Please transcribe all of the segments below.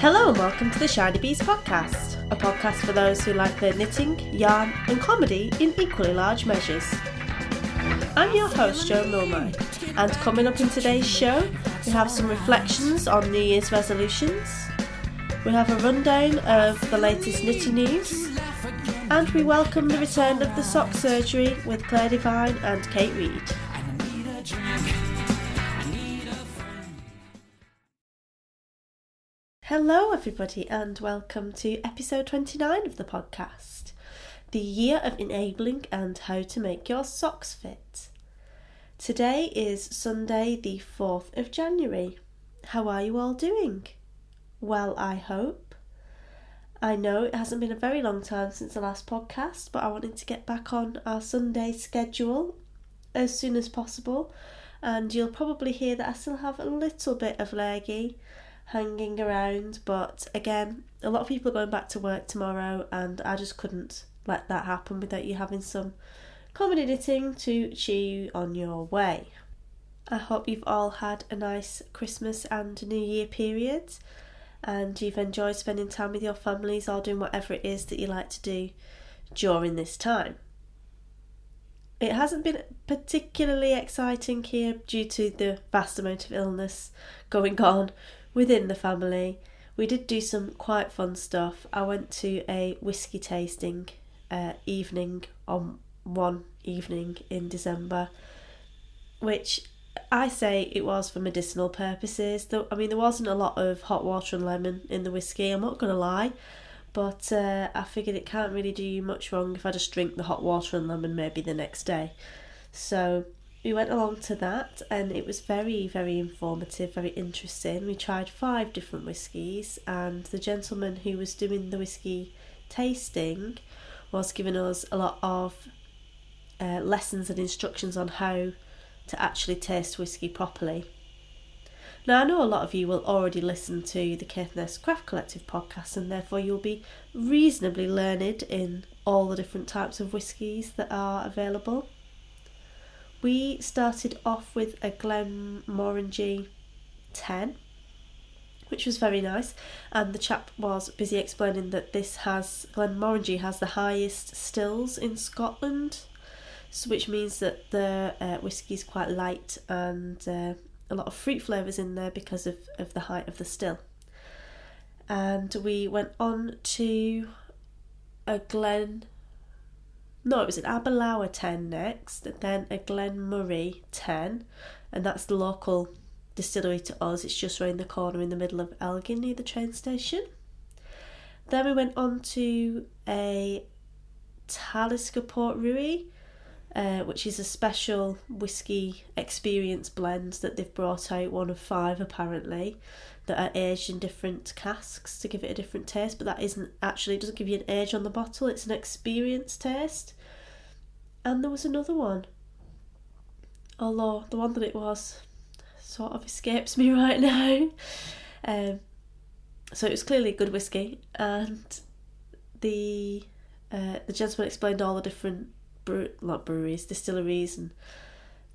Hello and welcome to the Shinybees podcast, a podcast for those who like their knitting, yarn and comedy in equally large measures. I'm your host Jo Milne, and coming up in today's show we have some reflections on New Year's resolutions, we have a rundown of the latest knitty news, and we welcome the return of the sock surgery with Claire Devine and Kate Reid. Hello everybody and welcome to episode 29 of the podcast, the year of enabling and how to make your socks fit. Today is Sunday the 4th of January. How are you all doing? Well, I hope. I know it hasn't been a very long time since the last podcast, but I wanted to get back on our Sunday schedule as soon as possible, and you'll probably hear that I still have a little bit of leggy hanging around, but again, a lot of people are going back to work tomorrow and I just couldn't let that happen without you having some comedy knitting to cheer you on your way. I hope you've all had a nice Christmas and New Year period and you've enjoyed spending time with your families or doing whatever it is that you like to do during this time. It hasn't been particularly exciting here due to the vast amount of illness going on within the family. We did do some quite fun stuff. I went to a whiskey tasting evening on one evening in December, which I say it was for medicinal purposes. There wasn't a lot of hot water and lemon in the whiskey, I'm not going to lie, but I figured it can't really do you much wrong if I just drink the hot water and lemon maybe the next day. So we went along to that and it was very, very informative, very interesting. We tried 5 different whiskies and the gentleman who was doing the whiskey tasting was giving us a lot of lessons and instructions on how to actually taste whiskey properly. Now I know a lot of you will already listen to the Caithness Craft Collective podcast and therefore you'll be reasonably learned in all the different types of whiskies that are available. We started off with a Glenmorangie 10, which was very nice, and the chap was busy explaining that Glenmorangie has the highest stills in Scotland, so which means that the whiskey is quite light and a lot of fruit flavours in there because of the height of the still. And we went on to it was an Aberlour 10 next, then a Glenmurray 10, and that's the local distillery to us. It's just round the corner in the middle of Elgin near the train station. Then we went on to a Talisker Port Ruy, which is a special whiskey experience blend that they've brought out, one of 5 apparently, that are aged in different casks to give it a different taste, but that it doesn't give you an age on the bottle, it's an experience taste. And there was another one, although the one that it was sort of escapes me right now. So it was clearly a good whiskey, and the gentleman explained all the different distilleries and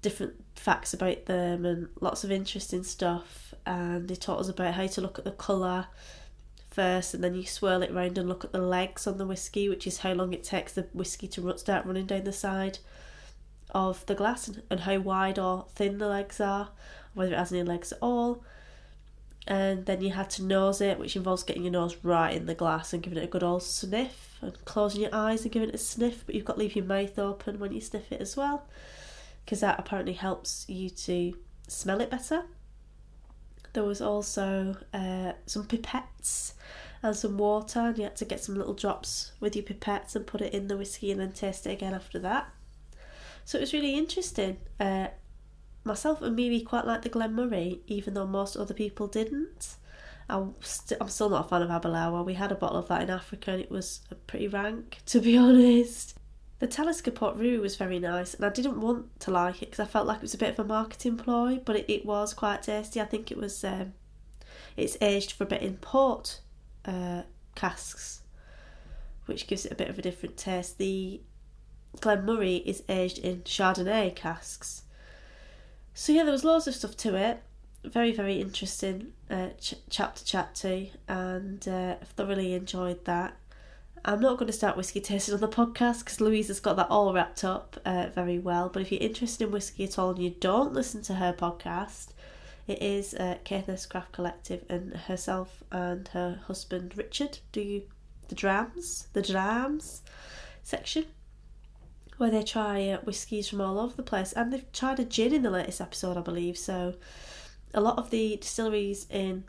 different facts about them and lots of interesting stuff, and he taught us about how to look at the colour first and then you swirl it round and look at the legs on the whiskey, which is how long it takes the whiskey to start running down the side of the glass, and how wide or thin the legs are, whether it has any legs at all. And then you had to nose it, which involves getting your nose right in the glass and giving it a good old sniff and closing your eyes and giving it a sniff, but you've got to leave your mouth open when you sniff it as well, because that apparently helps you to smell it better. There was also some pipettes and some water, and you had to get some little drops with your pipettes and put it in the whiskey and then taste it again after that. So it was really interesting. Myself and Miri quite liked the Glenmurray, even though most other people didn't. I'm still not a fan of Aberlour. We had a bottle of that in Africa and it was pretty rank, to be honest. The Talisker Port Ruy was very nice, and I didn't want to like it because I felt like it was a bit of a marketing ploy, but it was quite tasty. I think it was it's aged for a bit in port casks, which gives it a bit of a different taste. The Glenmurray is aged in Chardonnay casks. So yeah, there was loads of stuff to it. very, very interesting chap to chat to, and I've thoroughly enjoyed that. I'm not going to start whisky tasting on the podcast because Louise has got that all wrapped up very well, but if you're interested in whisky at all and you don't listen to her podcast, it is Caithness Craft Collective, and herself and her husband Richard do the drams section, where they try whiskies from all over the place, and they've tried a gin in the latest episode, I believe. So a lot of the distilleries in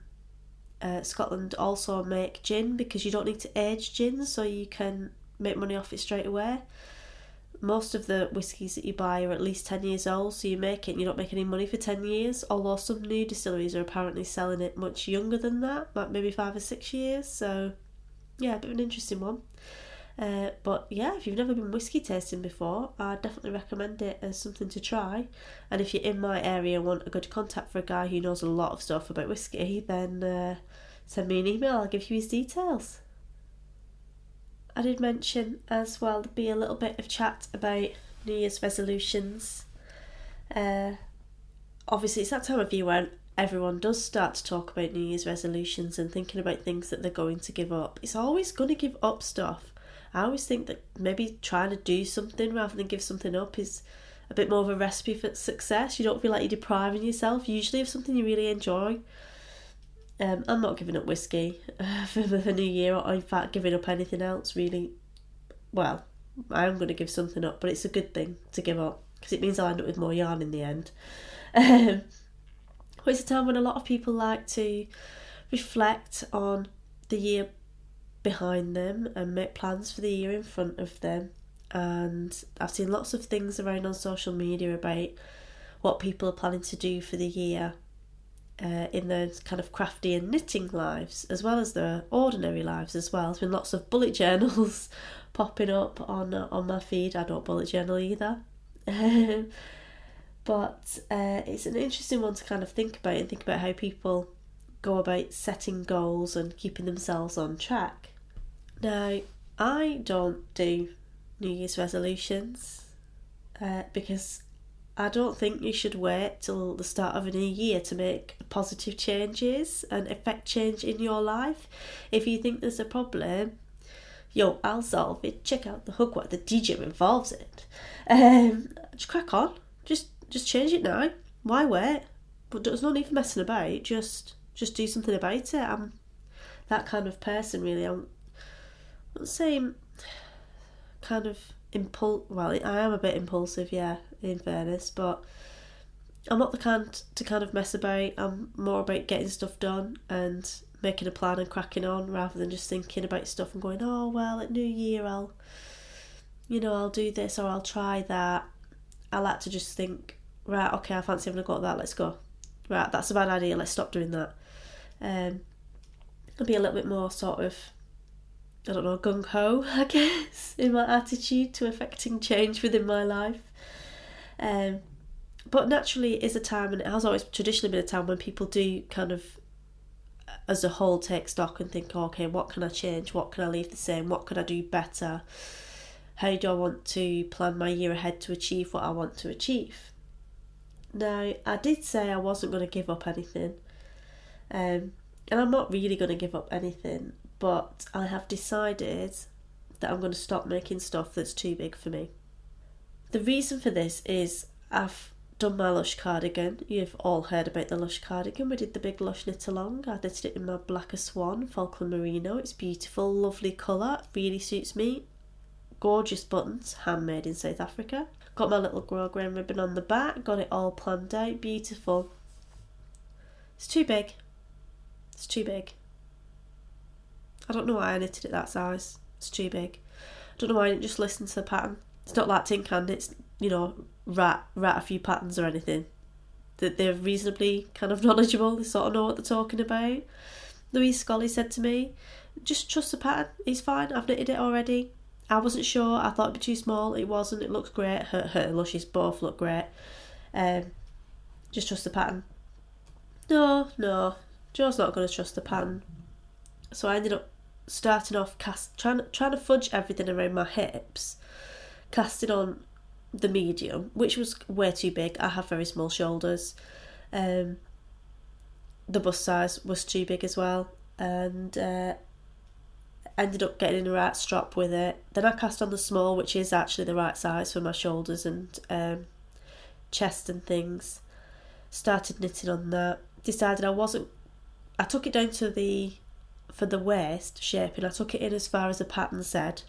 Scotland also make gin because you don't need to age gin, so you can make money off it straight away. Most of the whiskies that you buy are at least 10 years old, so you make it and you don't make any money for 10 years, although some new distilleries are apparently selling it much younger than that, like maybe 5 or 6 years. So yeah, a bit of an interesting one. But yeah, if you've never been whisky tasting before, I definitely recommend it as something to try. And if you're in my area and want a good contact for a guy who knows a lot of stuff about whisky, then send me an email, I'll give you his details. I did mention as well there'd be a little bit of chat about New Year's resolutions. Obviously it's that time of year when everyone does start to talk about New Year's resolutions and thinking about things that they're going to give up. It's always going to give up stuff. I always think that maybe trying to do something rather than give something up is a bit more of a recipe for success. You don't feel like you're depriving yourself, usually, of something you really enjoy. I'm not giving up whisky for the new year, or in fact giving up anything else, really. Well, I am going to give something up, but it's a good thing to give up because it means I'll end up with more yarn in the end. But it's a time when a lot of people like to reflect on the year behind them and make plans for the year in front of them. And I've seen lots of things around on social media about what people are planning to do for the year in their kind of crafty and knitting lives, as well as their ordinary lives as well. There's been lots of bullet journals popping up on my feed. I don't bullet journal either. But it's an interesting one to kind of think about how people go about setting goals and keeping themselves on track. Now, I don't do New Year's resolutions because I don't think you should wait till the start of a new year to make positive changes and effect change in your life. If you think there's a problem, I'll solve it. Check out the hook what the DJ involves it. Just crack on. Just change it now. Why wait? But there's no need for messing about. Just do something about it. I'm that kind of person, really. I'm not saying kind of well, I am a bit impulsive, yeah, in fairness, but I'm not the kind to kind of mess about. I'm more about getting stuff done and making a plan and cracking on, rather than just thinking about stuff and going, oh well, at New Year I'll do this or I'll try that. I like to just think, right, okay, I fancy having a go at that, let's go. Right, that's a bad idea, let's stop doing that. I'll be a little bit more sort of, I don't know, gung-ho, I guess, in my attitude to affecting change within my life. But naturally it is a time, and it has always traditionally been a time when people do kind of, as a whole, take stock and think, okay, what can I change? What can I leave the same? What could I do better? How do I want to plan my year ahead to achieve what I want to achieve? Now, I did say I wasn't going to give up anything. And I'm not really going to give up anything, but I have decided that I'm going to stop making stuff that's too big for me. The reason for this is I've done my Lush cardigan. You've all heard about the Lush cardigan. We did the big Lush knit along. I knitted it in my Blacker Swan Falkland Merino. It's beautiful, lovely colour, really suits me. Gorgeous buttons, handmade in South Africa. Got my little grosgrain ribbon on the back, got it all planned out, beautiful. It's too big. It's too big. I don't know why I knitted it that size. It's too big. I don't know why I didn't just listen to the pattern. It's not like Tin Can, it's, rat a few patterns or anything. That they're reasonably kind of knowledgeable, they sort of know what they're talking about. Louise Scully said to me, just trust the pattern, it's fine, I've knitted it already. I wasn't sure, I thought it'd be too small, it wasn't, it looks great, her Lushes both look great. Just trust the pattern. No, Joe's not going to trust the pattern. So I ended up starting off trying to fudge everything around my hips, casting on the medium, which was way too big. I have very small shoulders. the bust size was too big as well, and ended up getting in the right strap with it. Then I cast on the small, which is actually the right size for my shoulders and chest and things. Started knitting on that. Decided I took it down to for the waist shaping, I took it in as far as the pattern said.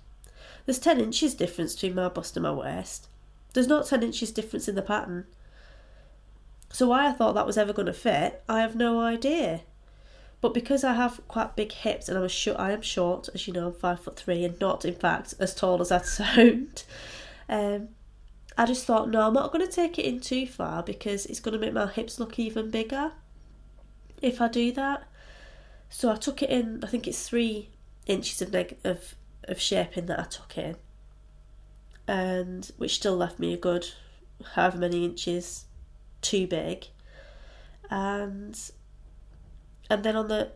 There's 10 inches difference between my bust and my waist. There's not 10 inches difference in the pattern. So why I thought that was ever going to fit, I have no idea. But because I have quite big hips and I am short, as you know, I'm 5'3" and not, in fact, as tall as I sound, I just thought, no, I'm not going to take it in too far because it's going to make my hips look even bigger if I do that. So I took it in, I think it's 3 inches of shaping that I took in, and which still left me a good however many inches too big. And then on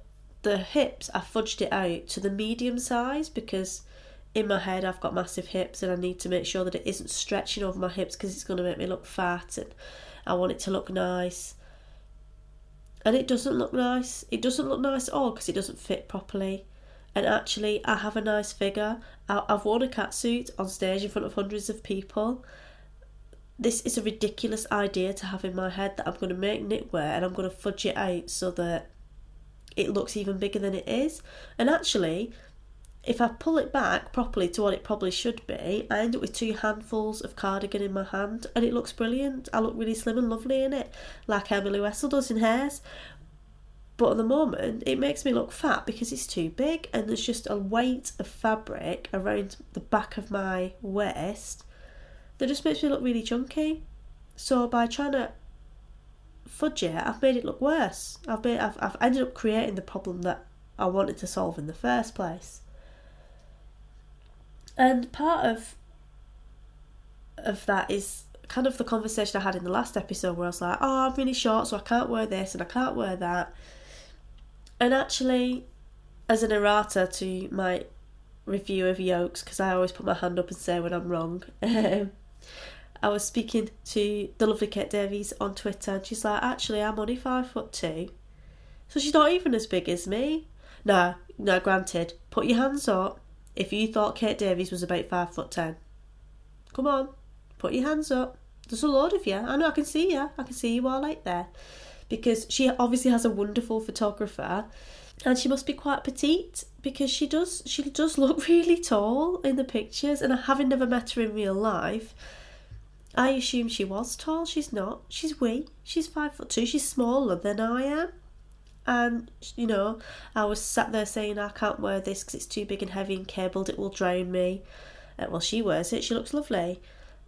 the hips, I fudged it out to the medium size because in my head I've got massive hips and I need to make sure that it isn't stretching over my hips because it's going to make me look fat and I want it to look nice. And it doesn't look nice. It doesn't look nice at all because it doesn't fit properly. And actually, I have a nice figure. I've worn a catsuit on stage in front of hundreds of people. This is a ridiculous idea to have in my head that I'm going to make knitwear and I'm going to fudge it out so that it looks even bigger than it is. And actually, if I pull it back properly to what it probably should be, I end up with 2 handfuls of cardigan in my hand and it looks brilliant. I look really slim and lovely in it, like Emily Wessel does in hers. But at the moment, it makes me look fat because it's too big and there's just a weight of fabric around the back of my waist that just makes me look really chunky. So by trying to fudge it, I've made it look worse. I've ended up creating the problem that I wanted to solve in the first place. And part of that is kind of the conversation I had in the last episode where I was like, oh, I'm really short, so I can't wear this and I can't wear that. And actually, as an errata to my review of yokes, because I always put my hand up and say when I'm wrong, I was speaking to the lovely Kate Davies on Twitter and she's like, actually, I'm only 5'2", so she's not even as big as me. No, granted, put your hands up if you thought Kate Davies was about 5'10". Come on, put your hands up. There's a load of you. I know, I can see you. I can see you all out there. Because she obviously has a wonderful photographer and she must be quite petite because she does look really tall in the pictures, and having never met her in real life, I assumed she was tall. She's not. She's wee. She's 5'2". She's smaller than I am. And, you know, I was sat there saying, I can't wear this because it's too big and heavy and cabled, it will drown me. Well, she wears it, she looks lovely.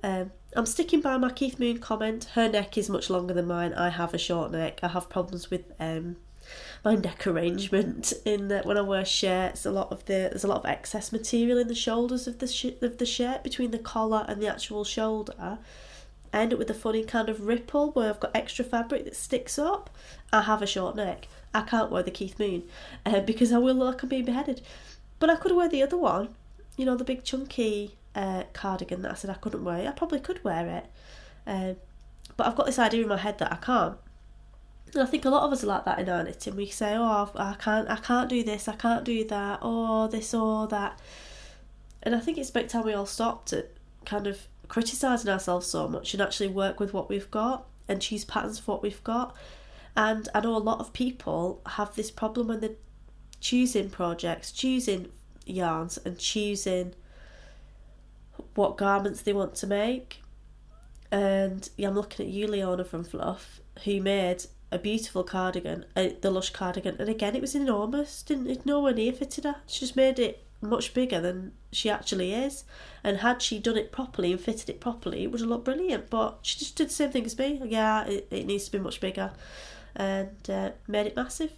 I'm sticking by my Keith Moon comment. Her neck is much longer than mine. I have a short neck. I have problems with my neck arrangement in that when I wear shirts, there's a lot of excess material in the shoulders of the shirt between the collar and the actual shoulder. I end up with a funny kind of ripple where I've got extra fabric that sticks up. I have a short neck. I can't wear the Keith Moon because I will look like I'm being beheaded. But I could wear the other one, you know, the big chunky cardigan that I said I couldn't wear. I probably could wear it. But I've got this idea in my head that I can't. And I think a lot of us are like that in our knitting. We say, oh, I can't do this, I can't do that, or this or that. And I think it's about time we all stopped at kind of criticising ourselves so much and actually work with what we've got and choose patterns for what we've got. And I know a lot of people have this problem when they're choosing projects, choosing yarns and choosing what garments they want to make. And yeah, I'm looking at you, Leona from Fluff, who made a beautiful cardigan, the Lush cardigan, and again it was enormous, it nowhere near fitted her. She just made it much bigger than she actually is, and had she done it properly and fitted it properly, it would have looked brilliant. But she just did the same thing as me. Yeah, it needs to be much bigger, and made it massive.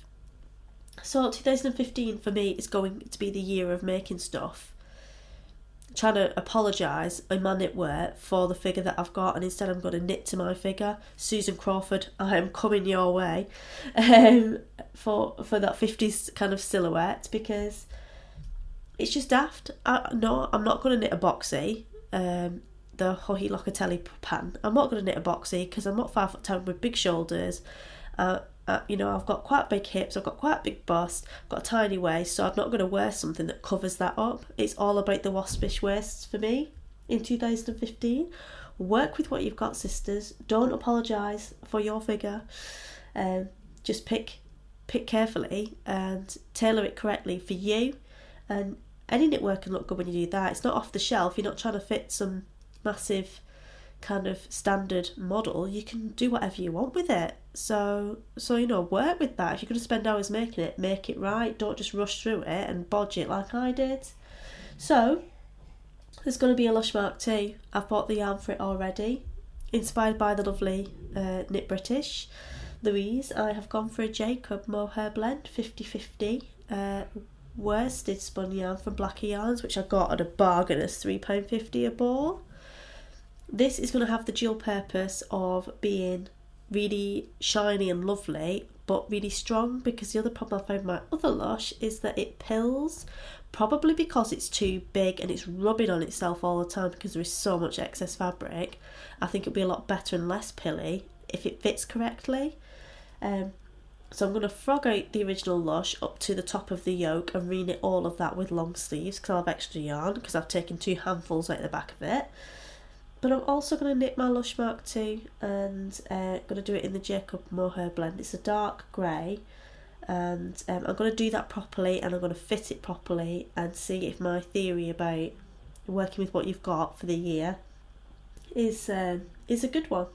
So 2015 for me is going to be the year of making stuff, trying to apologise in my knitwear for the figure that I've got, and instead I'm going to knit to my figure. Susan Crawford, I am coming your way for that 50s kind of silhouette, because it's just daft. I'm not going to knit a boxy, the Joji Locatelli pattern. I'm not going to knit a boxy because I'm not 5'10" with big shoulders. I've got quite big hips, I've got quite a big bust, I've got a tiny waist, so I'm not going to wear something that covers that up. It's all about the Waspish waists for me in 2015. Work with what you've got, sisters. Don't apologise for your figure. Just pick carefully and tailor it correctly for you. And any knitwear can look good when you do that. It's not off the shelf. You're not trying to fit some massive kind of standard model. You can do whatever you want with it. So work with that. If you're going to spend hours making it, make it right. Don't just rush through it and bodge it like I did. So there's going to be a Lush Mark 2. I've bought the yarn for it already. Inspired by the lovely Knit British Louise, I have gone for a Jacob mohair blend 50/50 worsted spun yarn from Blacker Yarns, which I got at a bargain as £3.50 a ball. This is going to have the dual purpose of being really shiny and lovely, but really strong, because the other problem I found with my other Lush is that it pills, probably because it's too big and it's rubbing on itself all the time because there is so much excess fabric. I think it'll be a lot better and less pilly if it fits correctly. So I'm going to frog out the original Lush up to the top of the yoke and re-knit all of that with long sleeves because I'll have extra yarn because I've taken 2 handfuls out the back of it. But I'm also going to knit my Lush Mark 2 and going to do it in the Jacob mohair blend. It's a dark grey, and I'm going to do that properly and I'm going to fit it properly and see if my theory about working with what you've got for the year is a good one.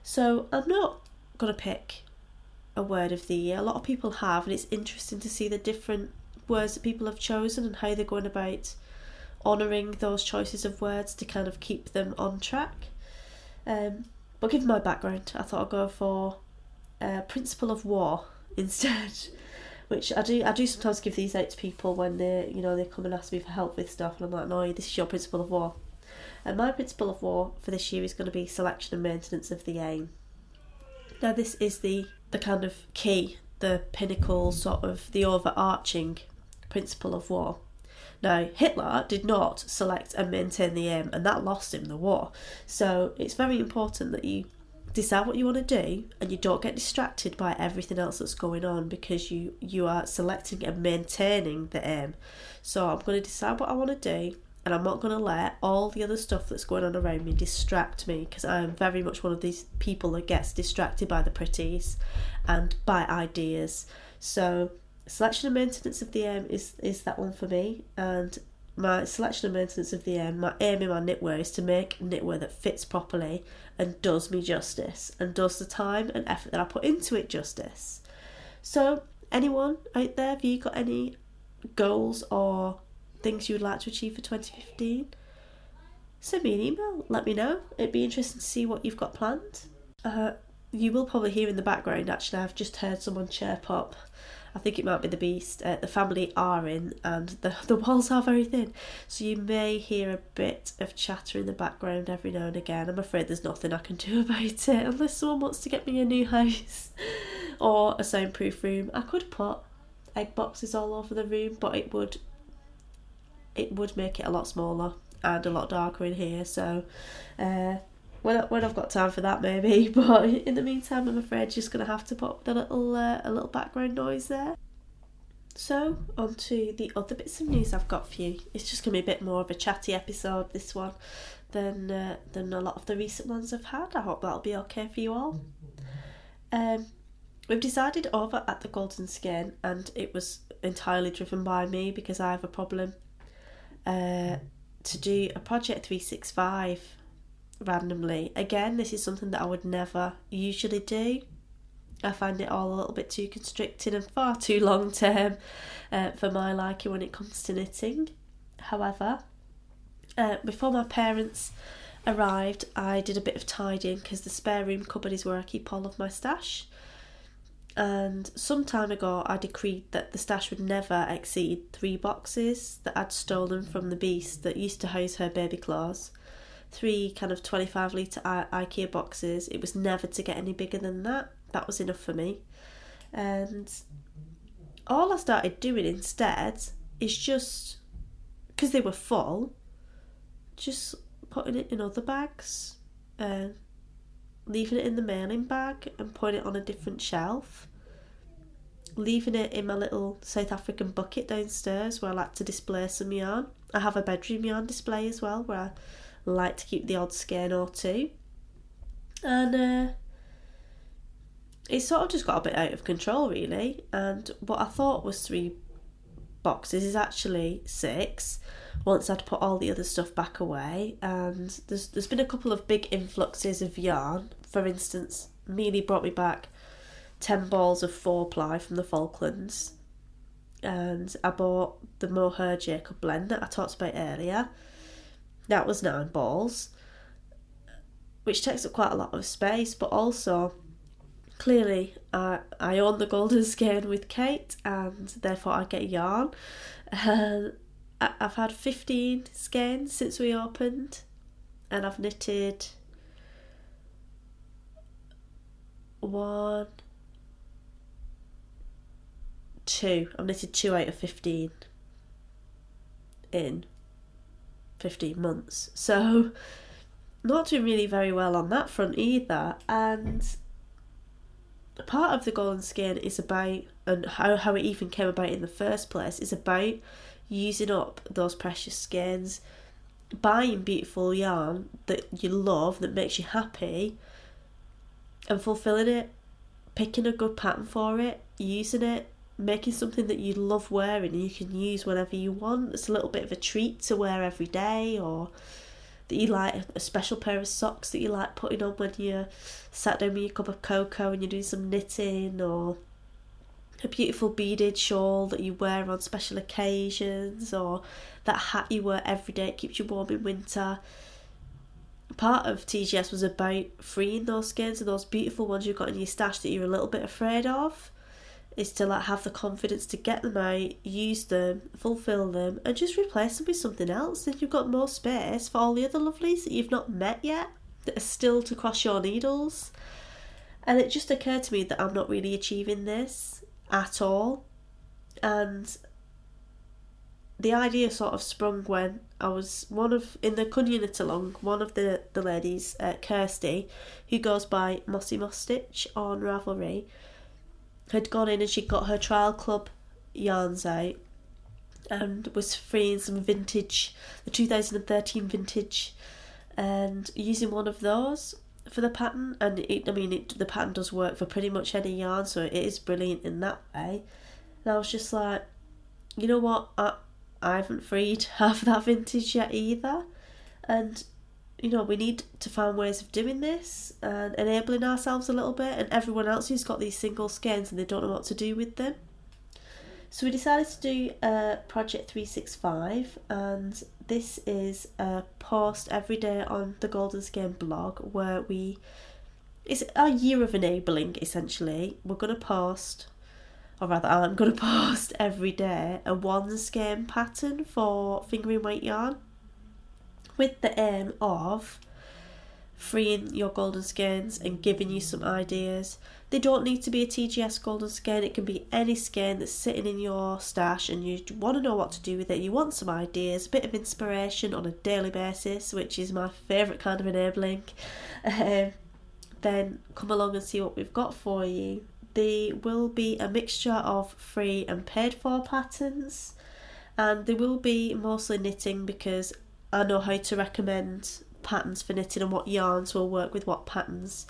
So I'm not going to pick a word of the year. A lot of people have, and it's interesting to see the different words that people have chosen and how they're going about honouring those choices of words to kind of keep them on track. But given my background, I thought I'd go for principle of war instead, which I do sometimes give these out to people when they come and ask me for help with stuff, and I'm like, no, this is your principle of war. And my principle of war for this year is going to be selection and maintenance of the aim. Now this is the kind of key, the pinnacle, sort of the overarching principle of war. Now, Hitler did not select and maintain the aim, and that lost him the war. So it's very important that you decide what you want to do and you don't get distracted by everything else that's going on because you are selecting and maintaining the aim. So I'm going to decide what I want to do, and I'm not going to let all the other stuff that's going on around me distract me, because I am very much one of these people that gets distracted by the pretties and by ideas. So selection and maintenance of the aim is that one for me, and my selection and maintenance of the aim, my aim in my knitwear is to make knitwear that fits properly and does me justice and does the time and effort that I put into it justice. So anyone out there, have you got any goals or things you would like to achieve for 2015? Send me an email, let me know. It'd be interesting to see what you've got planned. You will probably hear in the background, actually, I've just heard someone chirp up. I think it might be the beast. The family are in, and the walls are very thin, so you may hear a bit of chatter in the background every now and again. I'm afraid there's nothing I can do about it unless someone wants to get me a new house or a soundproof room. I could put egg boxes all over the room, but it would make it a lot smaller and a lot darker in here, so when I've got time for that, maybe. But in the meantime, I'm afraid just going to have to put a little background noise there. So on to the other bits of news I've got for you. It's just going to be a bit more of a chatty episode, this one, than a lot of the recent ones I've had. I hope that'll be okay for you all. We've decided over at the Golden Skin, and it was entirely driven by me because I have a problem, to do a Project 365 randomly. Again, this is something that I would never usually do. I find it all a little bit too constricting and far too long term for my liking when it comes to knitting. However, before my parents arrived, I did a bit of tidying because the spare room cupboard is where I keep all of my stash. And some time ago I decreed that the stash would never exceed 3 boxes that I'd stolen from the beast that used to house her baby clothes. 3 kind of 25 litre IKEA boxes. It was never to get any bigger than that. That was enough for me. And all I started doing instead is just, because they were full, just putting it in other bags. leaving it in the mailing bag and putting it on a different shelf, leaving it in my little South African bucket downstairs where I like to display some yarn. I have a bedroom yarn display as well where I like to keep the odd skein or two. And it sort of just got a bit out of control really, and what I thought was 3 boxes is actually 6 once I'd put all the other stuff back away. And there's been a couple of big influxes of yarn. For instance, Mealy brought me back 10 balls of 4-ply from the Falklands, and I bought the Mohair Jacob blend that I talked about earlier. That was 9 balls, which takes up quite a lot of space, but also clearly I own the golden skein with Kate, and therefore I get yarn. I've had 15 skeins since we opened, and I've knitted 2. I've knitted 2 out of 15 in 15 months, so not doing really very well on that front either. And part of the golden skein is about, and how it even came about in the first place, is about using up those precious skeins, buying beautiful yarn that you love, that makes you happy, and fulfilling it, picking a good pattern for it, using it, making something that you love wearing and you can use whenever you want. It's a little bit of a treat to wear every day, or that you like, a special pair of socks that you like putting on when you're sat down with your cup of cocoa and you're doing some knitting, or a beautiful beaded shawl that you wear on special occasions, or that hat you wear every day, it keeps you warm in winter. Part of TGS was about freeing those skeins, and those beautiful ones you've got in your stash that you're a little bit afraid of, is to like have the confidence to get them out, use them, fulfill them, and just replace them with something else. Then you've got more space for all the other lovelies that you've not met yet, that are still to cross your needles. And it just occurred to me that I'm not really achieving this at all. And the idea sort of sprung when I was in the Cunyon Knit Along, one of the ladies, Kirsty, who goes by Mossy Moss Stitch on Ravelry, had gone in and she got her trial club yarns out and was freeing some vintage, the 2013 vintage, and using one of those for the pattern. And the pattern does work for pretty much any yarn, so it is brilliant in that way. And I was just like, you know what, I haven't freed half of that vintage yet either, and you know, we need to find ways of doing this and enabling ourselves a little bit, and everyone else who's got these single skeins and they don't know what to do with them. So we decided to do Project 365, and this is a post every day on the Golden Skein blog where it's our year of enabling essentially. We're going to post, or rather I'm going to post every day a 1 skein pattern for fingering weight yarn, with the aim of freeing your golden skeins and giving you some ideas. They don't need to be a TGS golden skein, it can be any skein that's sitting in your stash and you want to know what to do with it, you want some ideas, a bit of inspiration on a daily basis, which is my favourite kind of enabling. Then come along and see what we've got for you. There will be a mixture of free and paid for patterns, and they will be mostly knitting because I know how to recommend patterns for knitting and what yarns will work with what patterns.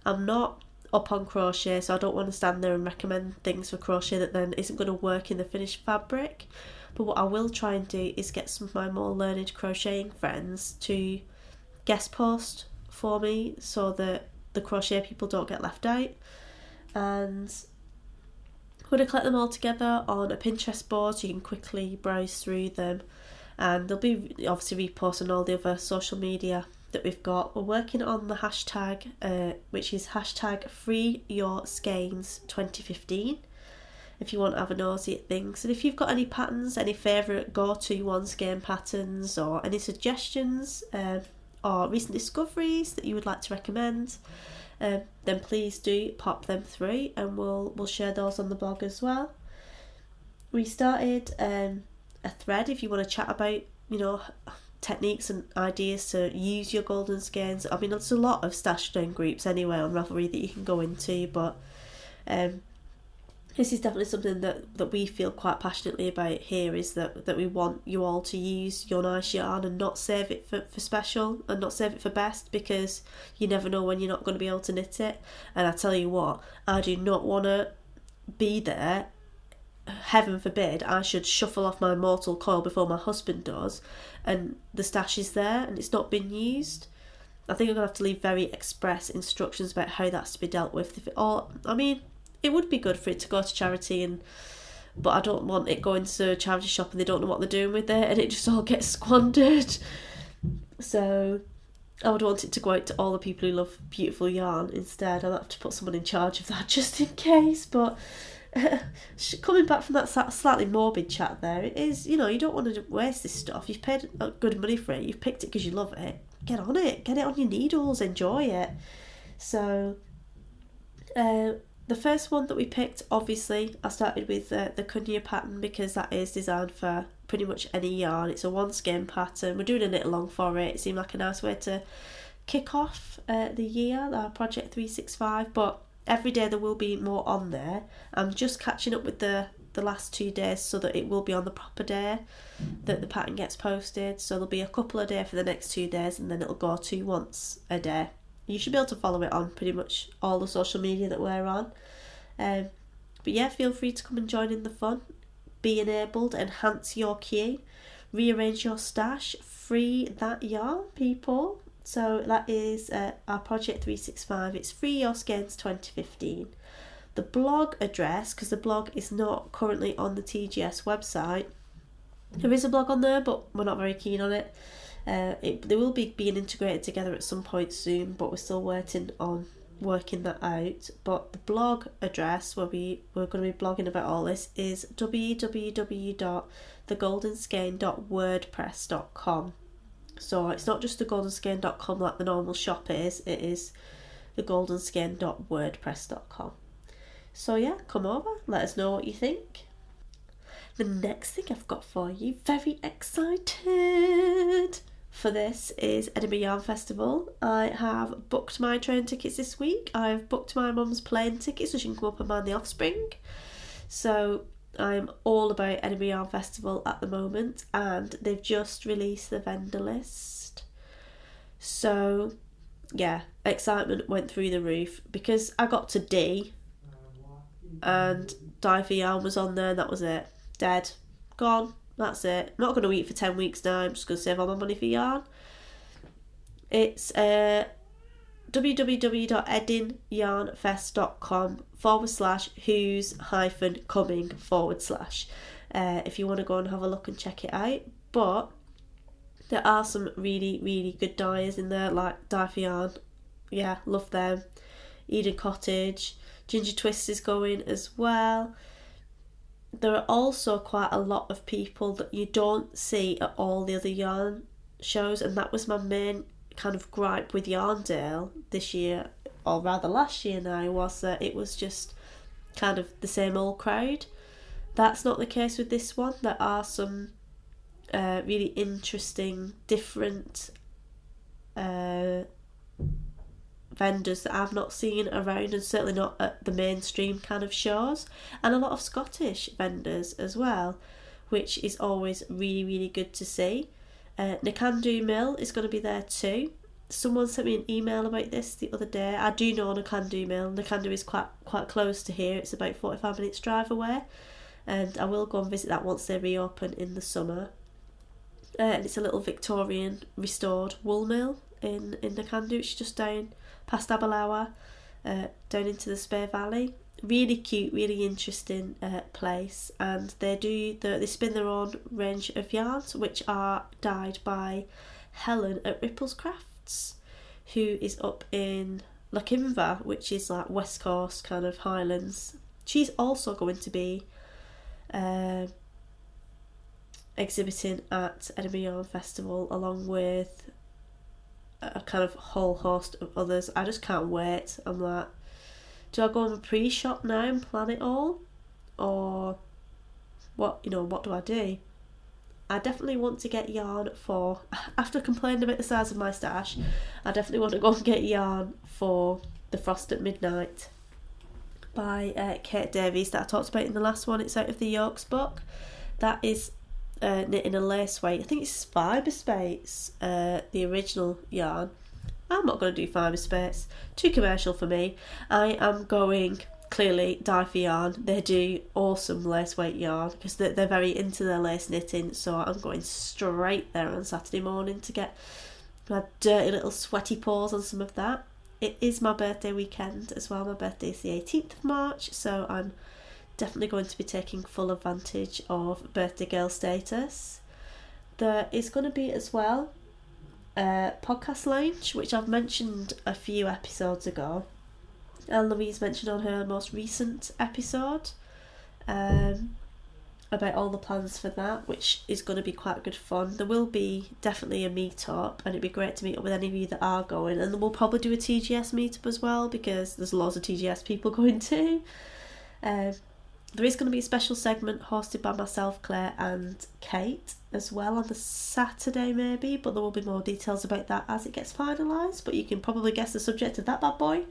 I'm not up on crochet, so I don't want to stand there and recommend things for crochet that then isn't going to work in the finished fabric. But what I will try and do is get some of my more learned crocheting friends to guest post for me so that the crochet people don't get left out. And I'm going to collect them all together on a Pinterest board so you can quickly browse through them. And they'll be obviously reposting all the other social media that we've got. We're working on the hashtag, which is hashtag FreeYourSkeins2015, if you want to have a nosy at things. And if you've got any patterns, any favourite go-to 1 skein patterns, or any suggestions or recent discoveries that you would like to recommend, then please do pop them through, and we'll share those on the blog as well. We started a thread if you want to chat about, techniques and ideas to use your golden skeins. I mean, there's a lot of stash down groups anyway on Ravelry that you can go into, but this is definitely something that we feel quite passionately about here, is that we want you all to use your nice yarn and not save it for special and not save it for best, because you never know when you're not going to be able to knit it. And I tell you what, I do not want to be there. Heaven forbid I should shuffle off my mortal coil before my husband does and the stash is there and it's not been used. I think I'm going to have to leave very express instructions about how that's to be dealt with. It would be good for it to go to charity, but I don't want it going to a charity shop and they don't know what they're doing with it and it just all gets squandered. So I would want it to go out to all the people who love beautiful yarn instead. I'll have to put someone in charge of that just in case. But coming back from that slightly morbid chat there, it is, you don't want to waste this stuff. You've paid good money for it, you've picked it because you love it. Get on it, get it on your needles, enjoy it. So the first one that we picked, obviously, I started with the Kunya pattern because that is designed for pretty much any yarn. It's a one skein pattern. We're doing a knit along for it. It seemed like a nice way to kick off the year, our Project 365, but every day there will be more on there. I'm just catching up with the last 2 days so that it will be on the proper day that the pattern gets posted. So there'll be a couple a day for the next 2 days and then it'll go to once a day. You should be able to follow it on pretty much all the social media that we're on. But yeah, feel free to come and join in the fun. Be enabled, enhance your queue, rearrange your stash, free that yarn, people. So that is our Project 365. It's Free Your Skeins 2015. The blog address, because the blog is not currently on the TGS website. There is a blog on there, but we're not very keen on it. They will be being integrated together at some point soon, but we're still waiting on working that out. But the blog address where we're going to be blogging about all this is www.thegoldenskein.wordpress.com. So it's not just thegoldenskein.com like the normal shop is, it is thegoldenskein.wordpress.com. So yeah, come over, let us know what you think. The next thing I've got for you, very excited for this, is Edinburgh Yarn Festival. I have booked my train tickets this week. I've booked my mum's plane tickets so she can come up and mind the offspring. So I'm all about Edinburgh Yarn Festival at the moment, and they've just released the vendor list. So yeah, excitement went through the roof because I got to D and Die for Yarn was on there and that was it. Dead. Gone. That's it. I'm not going to eat for 10 weeks now. I'm just going to save all my money for yarn. It's www.edinyarnfest.com/who's-coming/ if you want to go and have a look and check it out. But there are some really, really good dyers in there, like Dye for Yarn. Yeah, love them. Eden Cottage. Ginger Twist is going as well. There are also quite a lot of people that you don't see at all the other yarn shows, and that was my main kind of gripe with Yarndale this year, or rather last year now, was that it was just kind of the same old crowd. That's not the case with this one. There are some really interesting, different vendors that I've not seen around, and certainly not at the mainstream kind of shows, and a lot of Scottish vendors as well, which is always really, really good to see. Nakandu Mill is going to be there too. Someone sent me an email about this the other day. I do know Nakandu Mill. Nakandu is quite close to here. It's about 45 minutes drive away, and I will go and visit that once they reopen in the summer. And it's a little Victorian restored wool mill in Nakandu. It's just down past Abalawa, down into the Spey Valley. Really cute, really interesting place, and they spin their own range of yarns, which are dyed by Helen at Ripples Crafts, who is up in Lachimva, which is like West Coast kind of Highlands. She's also going to be exhibiting at Edinburgh Yarn Festival along with a kind of whole host of others. I just can't wait. I'm like, do I go on a pre-shop now and plan it all, or what do I do? I definitely want to get yarn for, after complaining about the size of my stash, I definitely want to go and get yarn for The Frost at Midnight by Kate Davies that I talked about in the last one. It's out of the Yolks book. That is knit in a lace weight. I think it's fibre space, the original yarn. I'm not going to do fibre space. Too commercial for me. I am going, clearly, Dye for Yarn. They do awesome lace weight yarn because they're very into their lace knitting. So I'm going straight there on Saturday morning to get my dirty little sweaty paws on some of that. It is my birthday weekend as well. My birthday is the 18th of March. So I'm definitely going to be taking full advantage of birthday girl status. There is going to be as well podcast lounge, which I've mentioned a few episodes ago, and Louise mentioned on her most recent episode about all the plans for that, which is going to be quite good fun. There will be definitely a meet-up, and it'd be great to meet up with any of you that are going, and then we'll probably do a TGS meet-up as well, because there's lots of TGS people going too. There is going to be a special segment hosted by myself, Claire and Kate as well on the Saturday maybe, but there will be more details about that as it gets finalised, but you can probably guess the subject of that bad boy.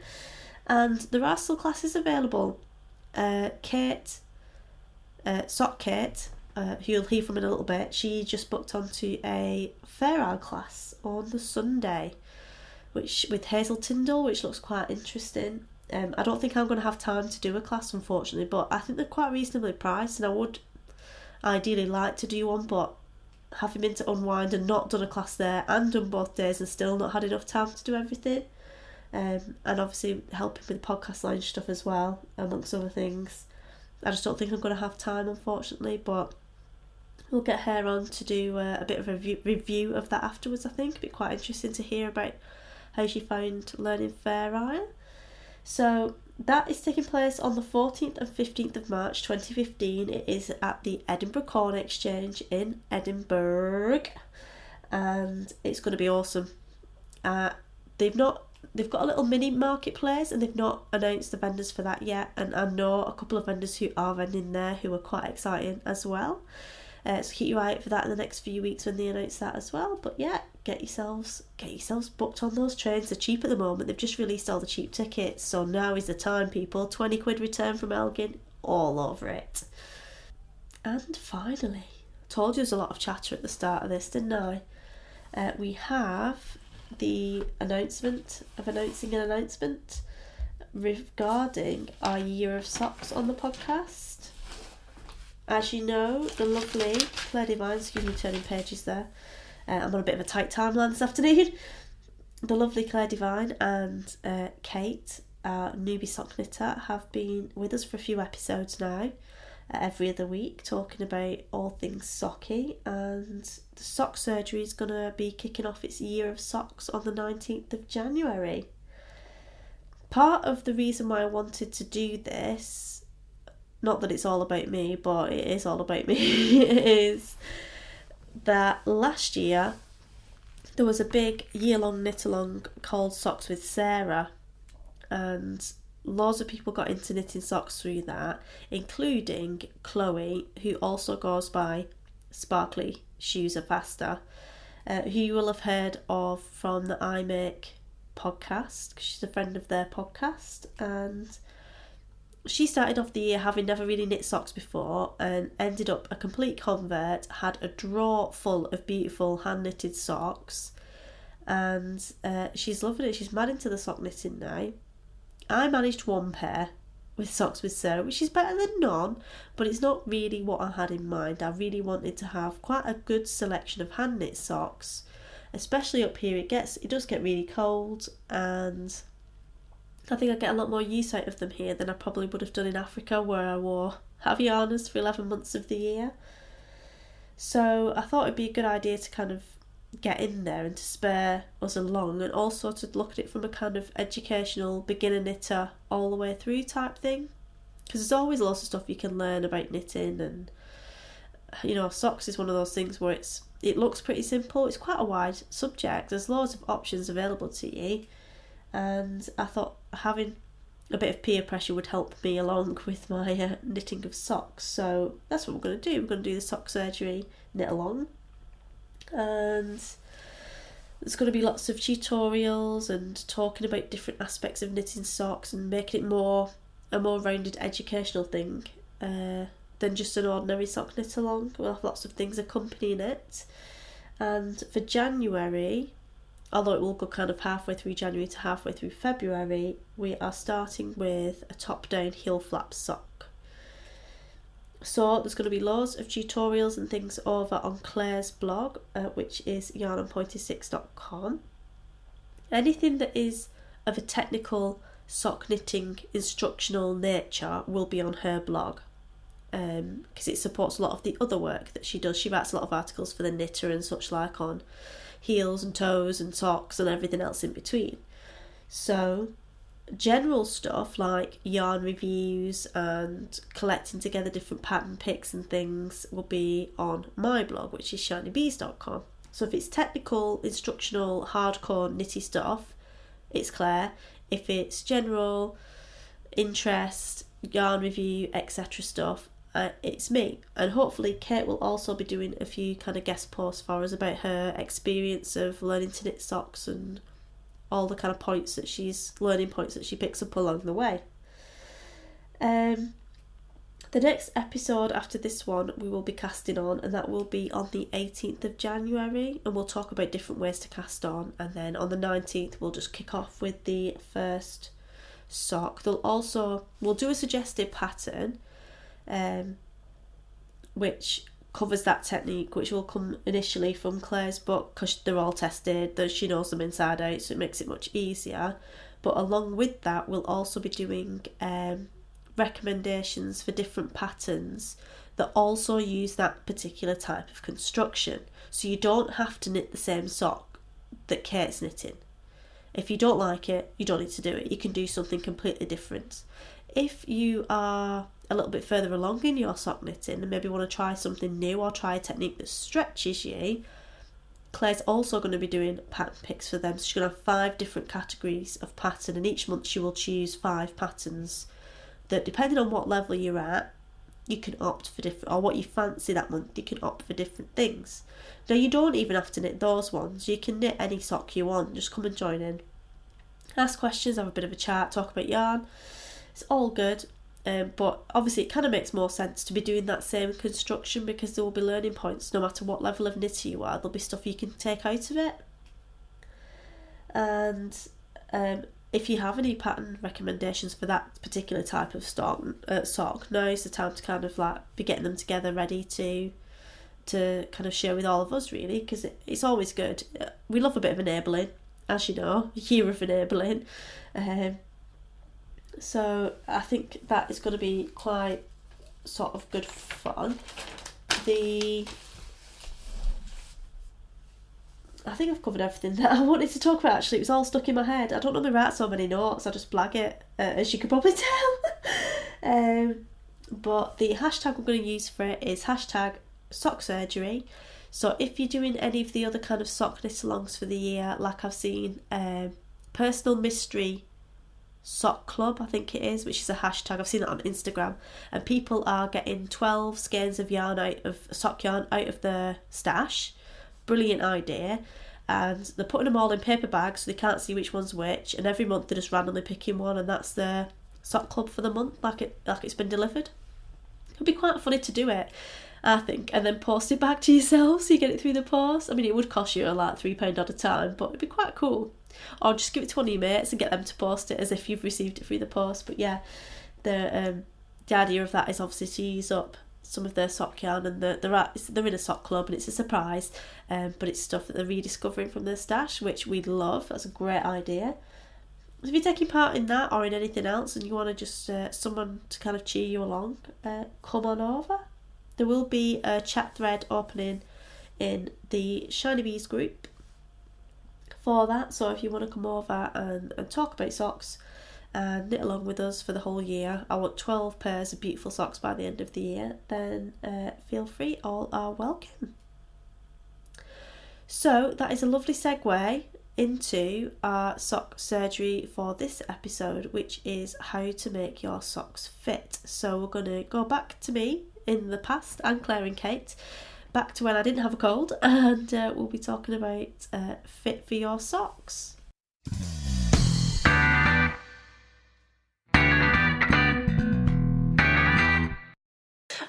And there are still classes available. Kate, Sock Kate, who you'll hear from in a little bit, she just booked onto a Fair Isle class on the Sunday, which with Hazel Tyndall, which looks quite interesting. I don't think I'm going to have time to do a class, unfortunately, but I think they're quite reasonably priced, and I would ideally like to do one, but having been to Unwind and not done a class there and done both days and still not had enough time to do everything, and obviously helping with the podcast line stuff as well, amongst other things, I just don't think I'm going to have time, unfortunately, but we'll get her on to do a bit of a review of that afterwards. I think it'd be quite interesting to hear about how she found learning Fair Isle. So that is taking place on the 14th and 15th of March 2015. It is at the Edinburgh Corn Exchange in Edinburgh, and it's going to be awesome. They've got a little mini marketplace, and they've not announced the vendors for that yet, and I know a couple of vendors who are vending there who are quite exciting as well. So keep your eye out for that in the next few weeks when they announce that as well. But yeah, get yourselves booked on those trains. They're cheap at the moment. They've just released all the cheap tickets, so now is the time, people. 20 quid return from Elgin, all over it. And finally, told you there's a lot of chatter at the start of this, didn't I? We have the announcing an announcement regarding our year of socks on the podcast. As you know, the lovely Claire Divine, excuse me, turning pages there. I'm on a bit of a tight timeline this afternoon. The lovely Claire Divine and Kate, our newbie sock knitter, have been with us for a few episodes now, every other week, talking about all things socky. And the sock surgery is going to be kicking off its year of socks on the 19th of January. Part of the reason why I wanted to do this, not that it's all about me, but it is all about me, is that last year there was a big year-long knit-along called Socks with Sarah, and loads of people got into knitting socks through that, including Chloe, who also goes by Sparkly Shoes Are Faster, who you will have heard of from the I Make podcast, because she's a friend of their podcast, and she started off the year having never really knit socks before and ended up a complete convert, had a drawer full of beautiful hand-knitted socks, and she's loving it. She's mad into the sock knitting now. I managed one pair with Socks with Sarah, which is better than none, but it's not really what I had in mind. I really wanted to have quite a good selection of hand-knit socks, especially up here. It does get really cold, and I think I get a lot more use out of them here than I probably would have done in Africa, where I wore heavy yarners for 11 months of the year. So I thought it'd be a good idea to kind of get in there and to spare us along, and also to look at it from a kind of educational beginner knitter all the way through type thing, because there's always lots of stuff you can learn about knitting, and socks is one of those things where it looks pretty simple. It's quite a wide subject. There's loads of options available to you. And I thought having a bit of peer pressure would help me along with my knitting of socks. So that's what we're going to do. We're going to do the sock surgery knit along, and there's going to be lots of tutorials and talking about different aspects of knitting socks and making it a more rounded educational thing than just an ordinary sock knit along. We'll have lots of things accompanying it. And for January, although it will go kind of halfway through January to halfway through February, we are starting with a top-down heel flap sock. So there's going to be loads of tutorials and things over on Claire's blog, which is yarnandpointy6.com. Anything that is of a technical sock knitting instructional nature will be on her blog, because it supports a lot of the other work that she does. She writes a lot of articles for the knitter and such like on heels and toes and socks and everything else in between. So general stuff like yarn reviews and collecting together different pattern picks and things will be on my blog, which is shinybees.com. So if it's technical, instructional, hardcore knitty stuff, it's Claire. If it's general interest, yarn review, etc. stuff, it's me. And hopefully Kate will also be doing a few kind of guest posts for us about her experience of learning to knit socks and all the kind of learning points that she picks up along the way. The next episode after this one we will be casting on, and that will be on the 18th of January, and we'll talk about different ways to cast on, and then on the 19th we'll just kick off with the first sock. We'll do a suggested pattern which covers that technique, which will come initially from Claire's book because they're all tested, that she knows them inside out, so it makes it much easier. But along with that we'll also be doing recommendations for different patterns that also use that particular type of construction, so you don't have to knit the same sock that Kate's knitting. If you don't like it, you don't need to do it. You can do something completely different. If you are a little bit further along in your sock knitting and maybe want to try something new or try a technique that stretches you, Claire's also going to be doing pattern picks for them. So she's going to have 5 different categories of pattern, and each month she will choose 5 patterns that, depending on what level you're at, you can opt for different, or what you fancy that month, you can opt for different things. Now you don't even have to knit those ones. You can knit any sock you want. Just come and join in, ask questions, have a bit of a chat, talk about yarn. It's all good. But obviously it kind of makes more sense to be doing that same construction, because there will be learning points no matter what level of knitter you are. There'll be stuff you can take out of it. And if you have any pattern recommendations for that particular type of sock, now is the time to kind of like be getting them together ready to kind of share with all of us, really, because it's always good. We love a bit of enabling, as you know, a year of enabling. So I think that is going to be quite sort of good fun. I think I've covered everything that I wanted to talk about, actually. It was all stuck in my head. I don't normally write so many notes, I just blag it, as you could probably tell. But the hashtag we're going to use for it is hashtag sock surgery. So if you're doing any of the other kind of sock knit alongs for the year, like I've seen Personal Mystery Sock Club, I think it is, which is a hashtag, I've seen it on Instagram, and people are getting 12 skeins of sock yarn out of their stash. Brilliant idea. And they're putting them all in paper bags so they can't see which one's which, and every month they're just randomly picking one, and that's their sock club for the month, like it's been delivered. It'd be quite funny to do it, I think, and then post it back to yourself so you get it through the post. I mean, it would cost you like £3 at a time, but it'd be quite cool. Or just give it to one of your mates and get them to post it as if you've received it through the post. But yeah, the idea of that is obviously to use up some of their sock yarn, and they're in a sock club and it's a surprise, but it's stuff that they're rediscovering from their stash, which we'd love. That's a great idea. If you're taking part in that or in anything else and you want to just someone to kind of cheer you along, come on over. There will be a chat thread opening in the Shinybees group for that, so if you want to come over and talk about socks and knit along with us for the whole year, I want 12 pairs of beautiful socks by the end of the year, then feel free, all are welcome. So that is a lovely segue into our sock surgery for this episode, which is how to make your socks fit. So we're going to go back to me in the past, and Claire and Kate, back to when I didn't have a cold, and we'll be talking about fit for your socks.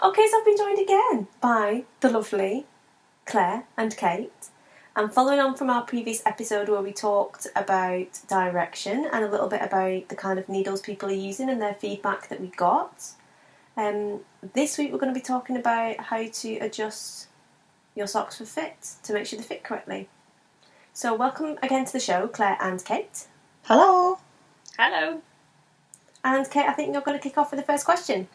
Okay, so I've been joined again by the lovely Claire and Kate. And following on from our previous episode where we talked about direction and a little bit about the kind of needles people are using and their feedback that we got, this week we're going to be talking about how to adjust your socks for fit, to make sure they fit correctly. So welcome again to the show, Claire and Kate. Hello. Hello. And Kate, I think you're going to kick off with the first question.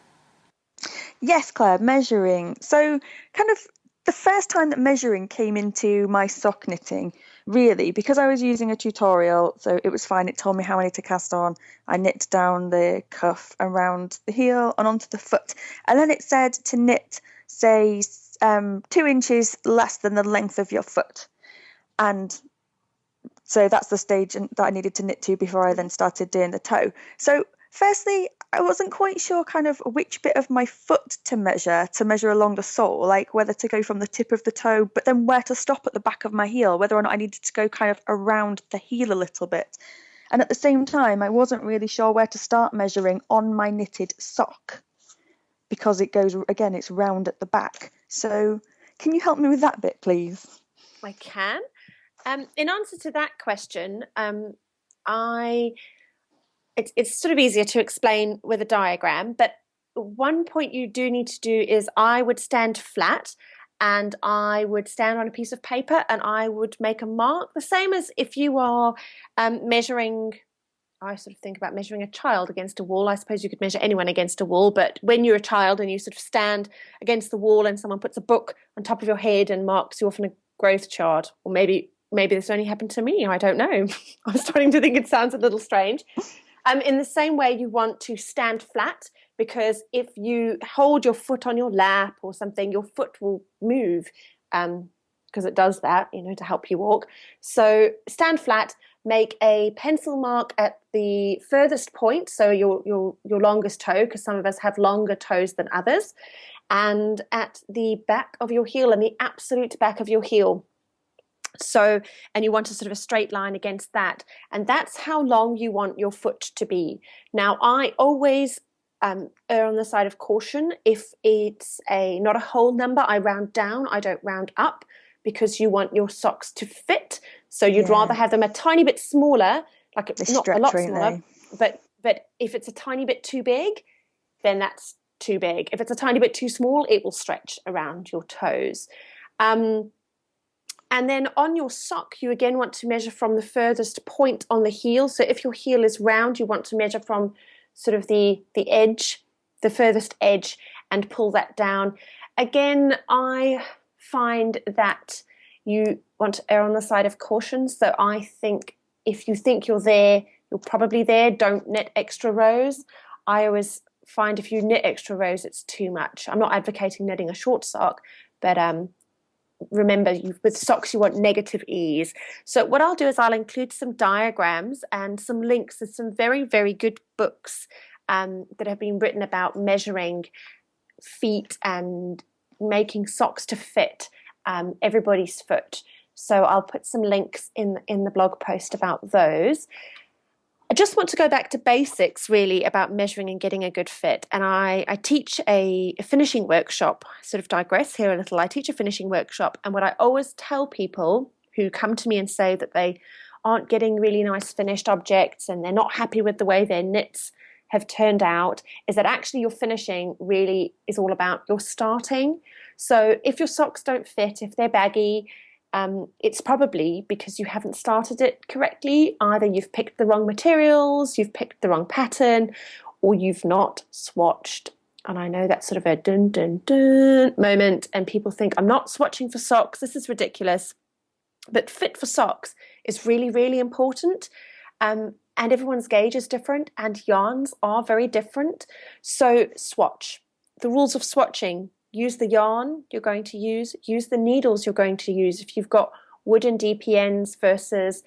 Yes, Claire, measuring. So kind of the first time that measuring came into my sock knitting, really, because I was using a tutorial, so it was fine. It told me how many to cast on. I knit down the cuff around the heel and onto the foot. And then it said to knit, say, 2 inches less than the length of your foot. And so that's the stage that I needed to knit to before I then started doing the toe. So firstly, I wasn't quite sure kind of which bit of my foot to measure along the sole, like whether to go from the tip of the toe, but then where to stop at the back of my heel, whether or not I needed to go kind of around the heel a little bit. And at the same time, I wasn't really sure where to start measuring on my knitted sock because it goes, again, it's round at the back. So can you help me with that bit, please? I can. In answer to that question, it's sort of easier to explain with a diagram, but one point you do need to do is I would stand flat and I would stand on a piece of paper and I would make a mark, the same as if you are measuring. I sort of think about measuring a child against a wall. I suppose you could measure anyone against a wall, but when you're a child and you sort of stand against the wall and someone puts a book on top of your head and marks you off on a growth chart, or maybe this only happened to me, I don't know. I'm starting to think it sounds a little strange. In the same way, you want to stand flat, because if you hold your foot on your lap or something, your foot will move because it does that, to help you walk. So stand flat, make a pencil mark at the furthest point, so your longest toe, because some of us have longer toes than others, and at the back of your heel, and the absolute back of your heel. So, and you want a sort of a straight line against that. And that's how long you want your foot to be. Now, I always err on the side of caution. If it's not a whole number, I round down, I don't round up, because you want your socks to fit. So you'd rather have them a tiny bit smaller, like it's not a lot smaller, but if it's a tiny bit too big, then that's too big. If it's a tiny bit too small, it will stretch around your toes. And then on your sock, you again want to measure from the furthest point on the heel. So if your heel is round, you want to measure from sort of the edge, the furthest edge, and pull that down. Again, I find that you want to err on the side of caution. So I think if you think you're there, you're probably there. Don't knit extra rows. I always find if you knit extra rows, it's too much. I'm not advocating knitting a short sock, but remember, with socks you want negative ease. So what I'll do is I'll include some diagrams and some links to some very, very good books that have been written about measuring feet and making socks to fit everybody's foot. So I'll put some links in the blog post about those. I just want to go back to basics, really, about measuring and getting a good fit. And I teach a finishing workshop. I sort of digress here a little. I teach a finishing workshop. And what I always tell people who come to me and say that they aren't getting really nice finished objects and they're not happy with the way their knits have turned out is that actually your finishing really is all about your starting. So if your socks don't fit, if they're baggy, it's probably because you haven't started it correctly. Either you've picked the wrong materials, you've picked the wrong pattern, or you've not swatched. And I know that's sort of a dun dun dun moment, and people think, I'm not swatching for socks, this is ridiculous. But fit for socks is really, really important. And everyone's gauge is different, and yarns are very different. So swatch. The rules of swatching: use the yarn you're going to use the needles you're going to use. If you've got wooden DPNs versus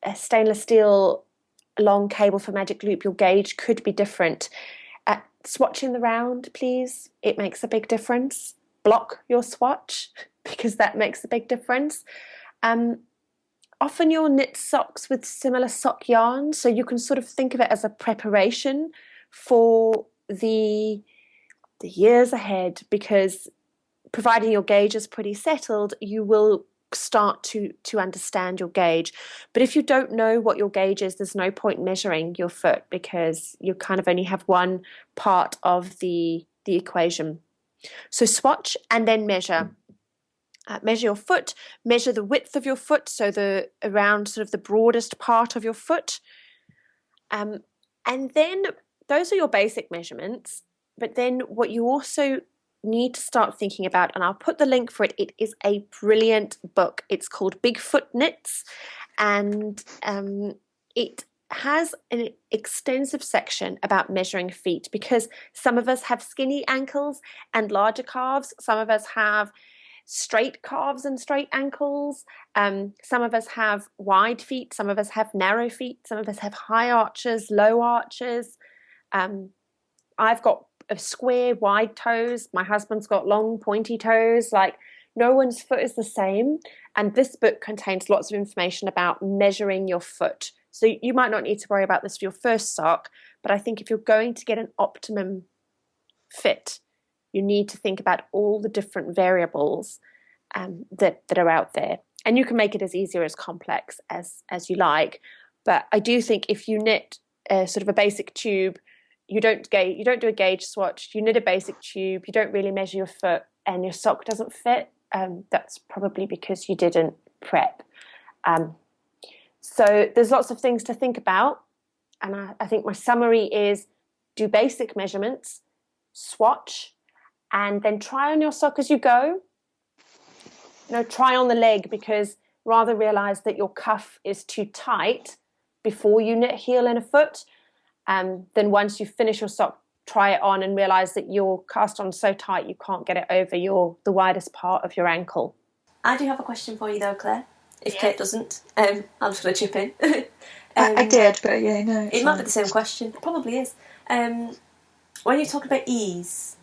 a stainless steel long cable for magic loop, your gauge could be different. Swatching the round, please. It makes a big difference. Block your swatch because that makes a big difference. Often you'll knit socks with similar sock yarn, so you can sort of think of it as a preparation for the years ahead, because providing your gauge is pretty settled, you will start to understand your gauge. But if you don't know what your gauge is, there's no point measuring your foot, because you kind of only have one part of the equation. So swatch and then measure. Measure your foot, measure the width of your foot, so around sort of the broadest part of your foot. And then those are your basic measurements. But then what you also need to start thinking about, and I'll put the link for it, it is a brilliant book. It's called Bigfoot Knits, and it has an extensive section about measuring feet, because some of us have skinny ankles and larger calves. Some of us have straight calves and straight ankles. Some of us have wide feet. Some of us have narrow feet. Some of us have high arches, low arches. I've got square, wide toes. My husband's got long, pointy toes. Like, no one's foot is the same. And this book contains lots of information about measuring your foot. So you might not need to worry about this for your first sock, but I think if you're going to get an optimum fit, you need to think about all the different variables that are out there. And you can make it as easy or as complex as you like. But I do think if you knit sort of a basic tube, you don't do a gauge swatch, you knit a basic tube, you don't really measure your foot, and your sock doesn't fit, that's probably because you didn't prep. So there's lots of things to think about, and I think my summary is do basic measurements, swatch, and then try on your sock as you go. Try on the leg, because rather realize that your cuff is too tight before you knit heel and a foot. Then once you finish your sock, try it on and realize that your cast on so tight you can't get it over the widest part of your ankle. I do have a question for you though, Claire. If Kate doesn't, I'm just going to chip in. I did, but yeah, no. It might be the same question. It probably is. When you talk about ease.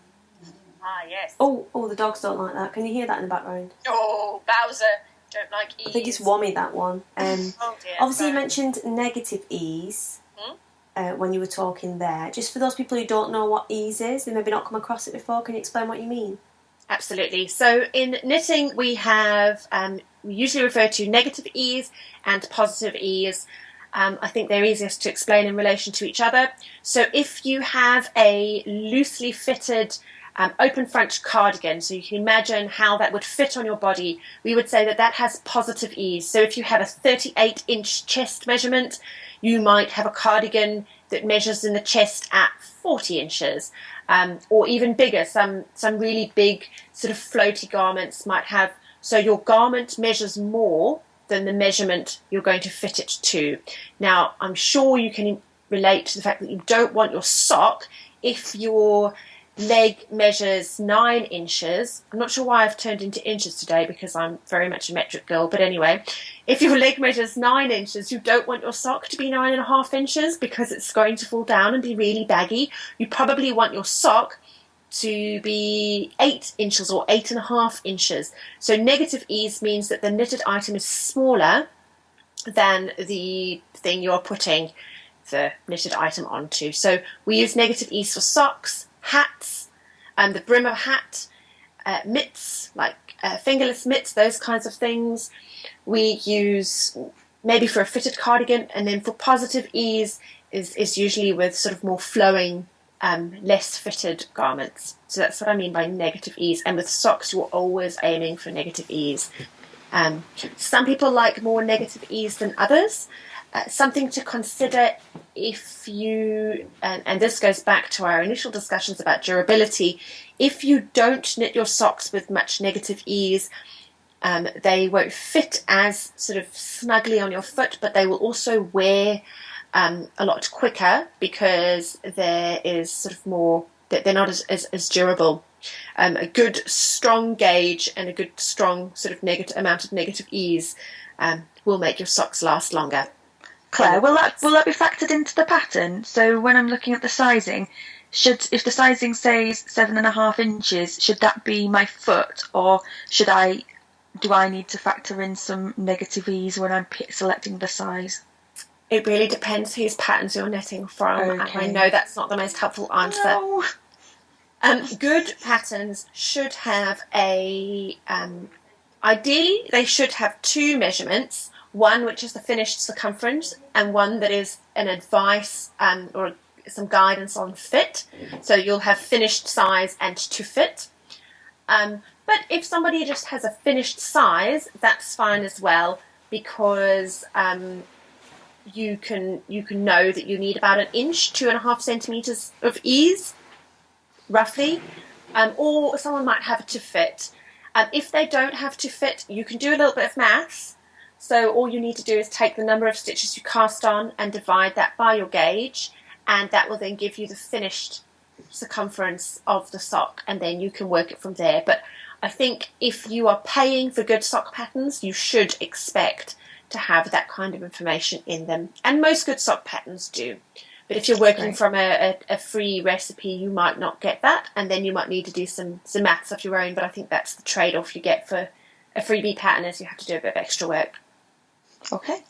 Yes. Oh, the dogs don't like that. Can you hear that in the background? Oh, Bowser don't like ease. I think it's Wommy, that one. Oh dear. Obviously, you mentioned negative ease when you were talking there. Just for those people who don't know what ease is, they maybe not come across it before, can you explain what you mean? Absolutely. So in knitting, we have we usually refer to negative ease and positive ease. I think they're easiest to explain in relation to each other. So if you have a loosely fitted open front cardigan, so you can imagine how that would fit on your body, we would say that has positive ease. So if you have a 38-inch chest measurement, you might have a cardigan that measures in the chest at 40 inches, or even bigger. Some really big sort of floaty garments might have, so your garment measures more than the measurement you're going to fit it to. Now, I'm sure you can relate to the fact that you don't want your sock, if your leg measures 9 inches. I'm not sure why I've turned into inches today, because I'm very much a metric girl, but anyway, if your leg measures 9 inches, you don't want your sock to be 9.5 inches, because it's going to fall down and be really baggy. You probably want your sock to be 8 inches or 8.5 inches. So negative ease means that the knitted item is smaller than the thing you're putting the knitted item onto. So we use negative ease for socks, hats, the brim of a hat, mitts, like fingerless mitts, those kinds of things. We use maybe for a fitted cardigan, and then for positive ease is usually with sort of more flowing, less fitted garments. So that's what I mean by negative ease. And with socks, you're always aiming for negative ease. Some people like more negative ease than others. Something to consider if you, and this goes back to our initial discussions about durability, if you don't knit your socks with much negative ease, they won't fit as sort of snugly on your foot, but they will also wear a lot quicker, because there is sort of more, they're not as durable. A good strong gauge and a good strong sort of amount of negative ease will make your socks last longer. Claire, will that be factored into the pattern? So when I'm looking at the sizing, if the sizing says 7.5 inches, should that be my foot, or do I need to factor in some negative ease when I'm selecting the size? It really depends whose patterns you're knitting from, and I know that's not the most helpful answer. No. Good patterns should have ideally they should have 2 measurements, one which is the finished circumference and one that is an advice or some guidance on fit. So you'll have finished size and to fit. But if somebody just has a finished size, that's fine as well, because you can know that you need about 1 inch, 2.5 centimeters of ease, roughly, or someone might have it to fit. If they don't have to fit, you can do a little bit of maths. So all you need to do is take the number of stitches you cast on and divide that by your gauge, and that will then give you the finished circumference of the sock, and then you can work it from there. But I think if you are paying for good sock patterns, you should expect to have that kind of information in them, and most good sock patterns do. But if you're working from a free recipe, you might not get that, and then you might need to do some maths of your own. But I think that's the trade-off you get for a freebie pattern, is you have to do a bit of extra work. Okay.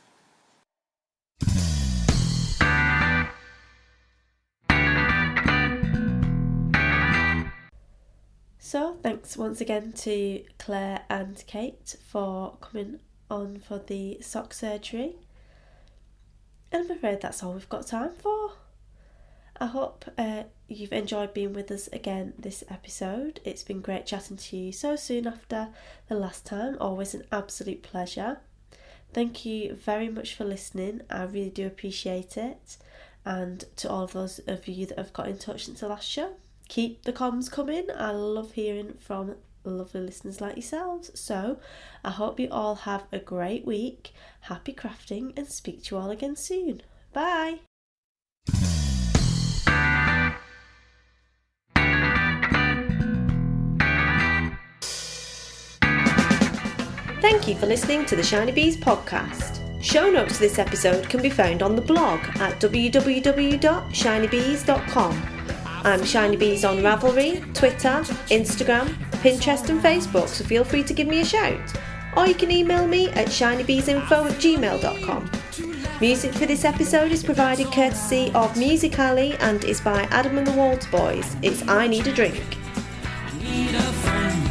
So thanks once again to Claire and Kate for coming on for the sock surgery. And I'm afraid that's all we've got time for. I hope you've enjoyed being with us again this episode. It's been great chatting to you so soon after the last time. Always an absolute pleasure. Thank you very much for listening. I really do appreciate it. And to all of those of you that have got in touch since the last show, keep the comms coming. I love hearing from lovely listeners like yourselves. So I hope you all have a great week. Happy crafting, and speak to you all again soon. Bye. Thank you for listening to the Shinybees podcast. Show notes to this episode can be found on the blog at www.shinybees.com. I'm Shinybees on Ravelry, Twitter, Instagram, Pinterest and Facebook, so feel free to give me a shout. Or you can email me at shinybeesinfo@gmail.com. Music for this episode is provided courtesy of Music Alley and is by Adam and the Water Boys. It's I Need a Drink. I need a friend.